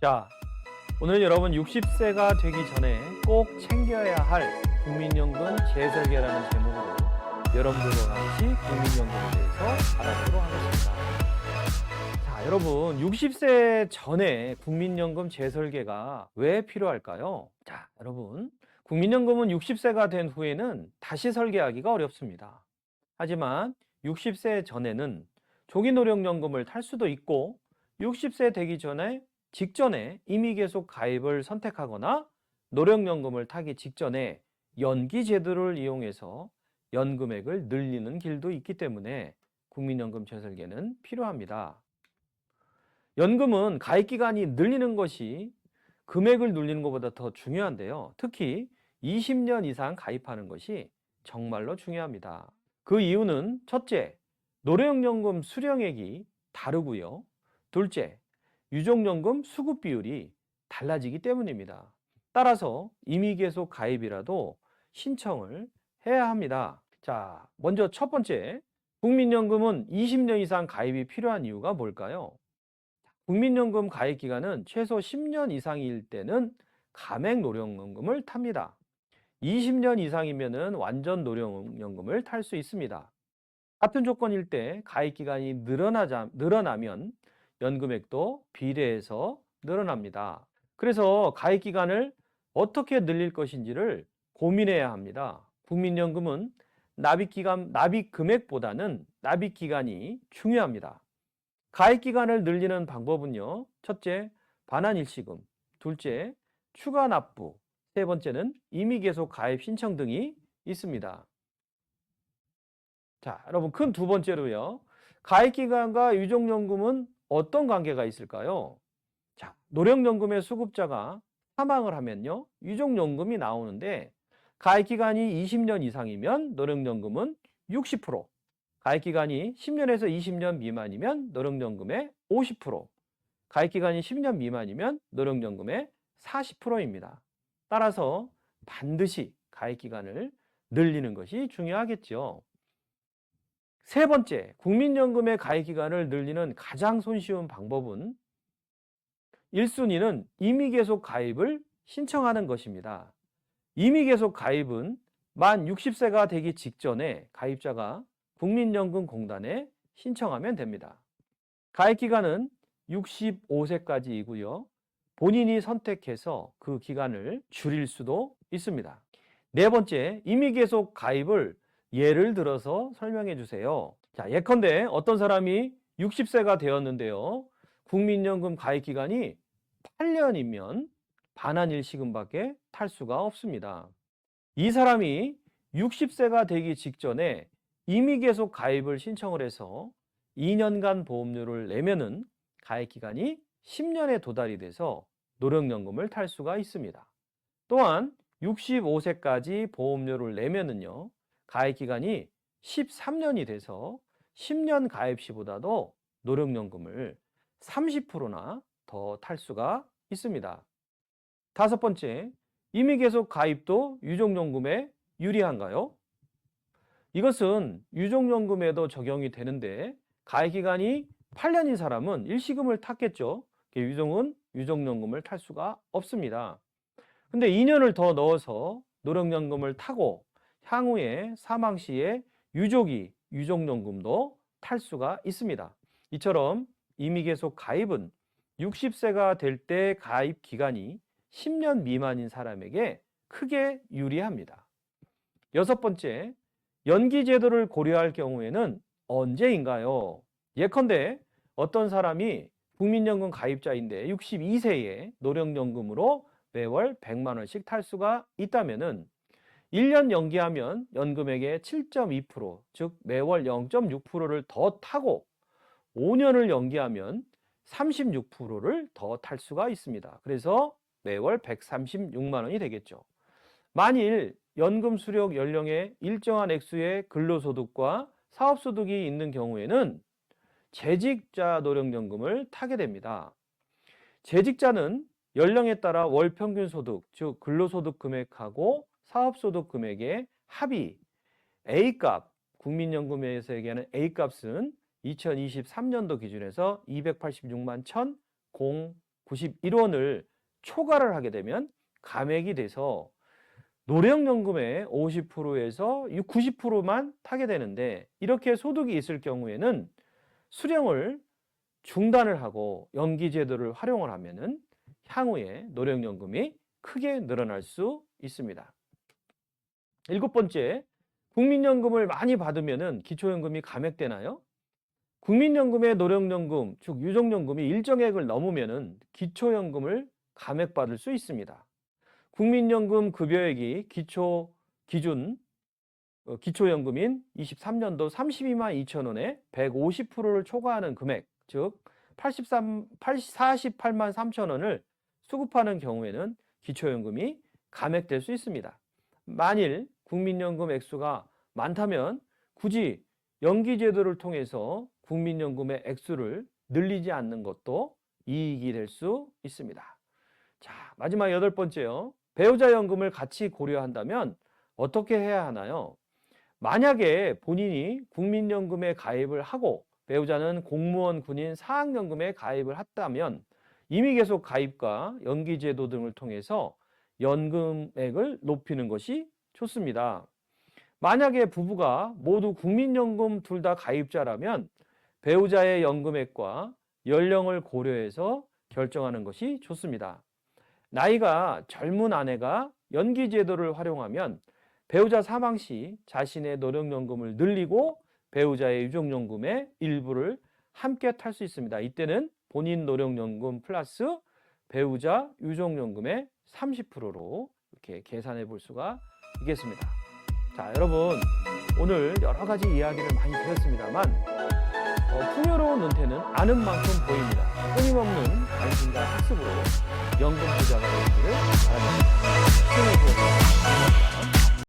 자, 오늘 여러분 60세가 되기 전에 꼭 챙겨야 할 국민연금 재설계라는 제목으로 여러분들과 같이 국민연금에 대해서 알아보도록 하겠습니다. 자, 여러분 60세 전에 국민연금 재설계가 왜 필요할까요? 자, 여러분 국민연금은 60세가 된 후에는 다시 설계하기가 어렵습니다. 하지만 60세 전에는 조기노령연금을 탈 수도 있고 60세 되기 전에 직전에 임의계속 가입을 선택하거나 노령연금을 타기 직전에 연기 제도를 이용해서 연금액을 늘리는 길도 있기 때문에 국민연금 재설계는 필요합니다. 연금은 가입기간이 늘리는 것이 금액을 늘리는 것보다 더 중요한데요. 특히 20년 이상 가입하는 것이 정말로 중요합니다. 그 이유는 첫째, 노령연금 수령액이 다르고요. 둘째, 유족연금 수급 비율이 달라지기 때문입니다. 따라서 임의계속 가입이라도 신청을 해야 합니다. 자, 먼저 첫 번째, 국민연금은 20년 이상 가입이 필요한 이유가 뭘까요? 국민연금 가입 기간은 최소 10년 이상일 때는 가맹 노령연금을 탑니다. 20년 이상이면 완전 노령연금을 탈 수 있습니다. 같은 조건일 때 가입 기간이 늘어나면 연금액도 비례해서 늘어납니다. 그래서 가입 기간을 어떻게 늘릴 것인지를 고민해야 합니다. 국민연금은 납입 금액보다는 납입 기간이 중요합니다. 가입 기간을 늘리는 방법은요. 첫째, 반환 일시금, 둘째, 추가 납부, 세 번째는 임의계속 가입 신청 등이 있습니다. 자, 여러분 큰 두 번째로요. 가입 기간과 유족연금은 어떤 관계가 있을까요? 자, 노령연금의 수급자가 사망을 하면요. 유족연금이 나오는데 가입 기간이 20년 이상이면 노령연금은 60%, 가입 기간이 10년에서 20년 미만이면 노령연금의 50%, 가입 기간이 10년 미만이면 노령연금의 40%입니다. 따라서 반드시 가입 기간을 늘리는 것이 중요하겠죠. 세 번째, 국민연금의 가입 기간을 늘리는 가장 손쉬운 방법은 1순위는 임의계속 가입을 신청하는 것입니다. 임의계속 가입은 만 60세가 되기 직전에 가입자가 국민연금공단에 신청하면 됩니다. 가입 기간은 65세까지이고요. 본인이 선택해서 그 기간을 줄일 수도 있습니다. 네 번째, 임의계속 가입을 예를 들어서 설명해 주세요. 자, 예컨대 어떤 사람이 60세가 되었는데요. 국민연금 가입 기간이 8년이면 반환 일시금밖에 탈 수가 없습니다. 이 사람이 60세가 되기 직전에 임의계속 가입을 신청을 해서 2년간 보험료를 내면은 가입 기간이 10년에 도달이 돼서 노령연금을 탈 수가 있습니다. 또한 65세까지 보험료를 내면은요, 가입 기간이 13년이 돼서 10년 가입 시보다도 노령연금을 30%나 더 탈 수가 있습니다. 다섯 번째, 임의계속 가입도 유족연금에 유리한가요? 이것은 유족연금에도 적용이 되는데 가입 기간이 8년인 사람은 일시금을 탔겠죠. 유족은 유족연금을 탈 수가 없습니다. 근데 2년을 더 넣어서 노령연금을 타고 향후에 사망 시에 유족이 유족연금도 탈 수가 있습니다. 이처럼 임의계속 가입은 60세가 될 때 가입 기간이 10년 미만인 사람에게 크게 유리합니다. 여섯 번째, 연기 제도를 고려할 경우에는 언제인가요? 예컨대 어떤 사람이 국민연금 가입자인데 62세에 노령연금으로 매월 100만 원씩 탈 수가 있다면은 1년 연기하면 연금액의 7.2%, 즉 매월 0.6%를 더 타고 5년을 연기하면 36%를 더 탈 수가 있습니다. 그래서 매월 136만 원이 되겠죠. 만일 연금 수령 연령의 일정한 액수의 근로소득과 사업소득이 있는 경우에는 재직자 노령연금을 타게 됩니다. 재직자는 연령에 따라 월 평균 소득, 즉 근로소득 금액하고 사업소득 금액의 합이 A값, 국민연금에서 얘기하는 A값은 2023년도 기준에서 286만 91원을 초과를 하게 되면 감액이 돼서 노령연금의 50%에서 90%만 타게 되는데, 이렇게 소득이 있을 경우에는 수령을 중단을 하고 연기제도를 활용을 하면은 향후에 노령연금이 크게 늘어날 수 있습니다. 7번째, 국민연금을 많이 받으면은 기초연금이 감액되나요? 국민연금의 노령연금, 즉 유족연금이 일정액을 넘으면은 기초연금을 감액받을 수 있습니다. 국민연금 급여액이 기준 기초연금인 23년도 32만 2천 원에 150%를 초과하는 금액, 즉 48만 3천 원을 수급하는 경우에는 기초연금이 감액될 수 있습니다. 만일 국민연금 액수가 많다면 굳이 연기제도를 통해서 국민연금의 액수를 늘리지 않는 것도 이익이 될 수 있습니다. 자, 마지막 8번째요. 배우자 연금을 같이 고려한다면 어떻게 해야 하나요? 만약에 본인이 국민연금에 가입을 하고 배우자는 공무원, 군인, 사학연금에 가입을 했다면 임의계속 가입과 연기제도 등을 통해서 연금액을 높이는 것이 좋습니다. 만약에 부부가 모두 국민연금 둘 다 가입자라면 배우자의 연금액과 연령을 고려해서 결정하는 것이 좋습니다. 나이가 젊은 아내가 연기제도를 활용하면 배우자 사망 시 자신의 노령연금을 늘리고 배우자의 유족연금의 일부를 함께 탈 수 있습니다. 이때는 본인 노령연금 플러스 배우자 유족연금의 30%로 이렇게 계산해 볼 수가 있겠습니다. 자, 여러분, 오늘 여러 가지 이야기를 많이 드렸습니다만 풍요로운 은퇴는 아는 만큼 보입니다. 끊임없는 관심과 학습으로 연금 부자가 되기를 바랍니다.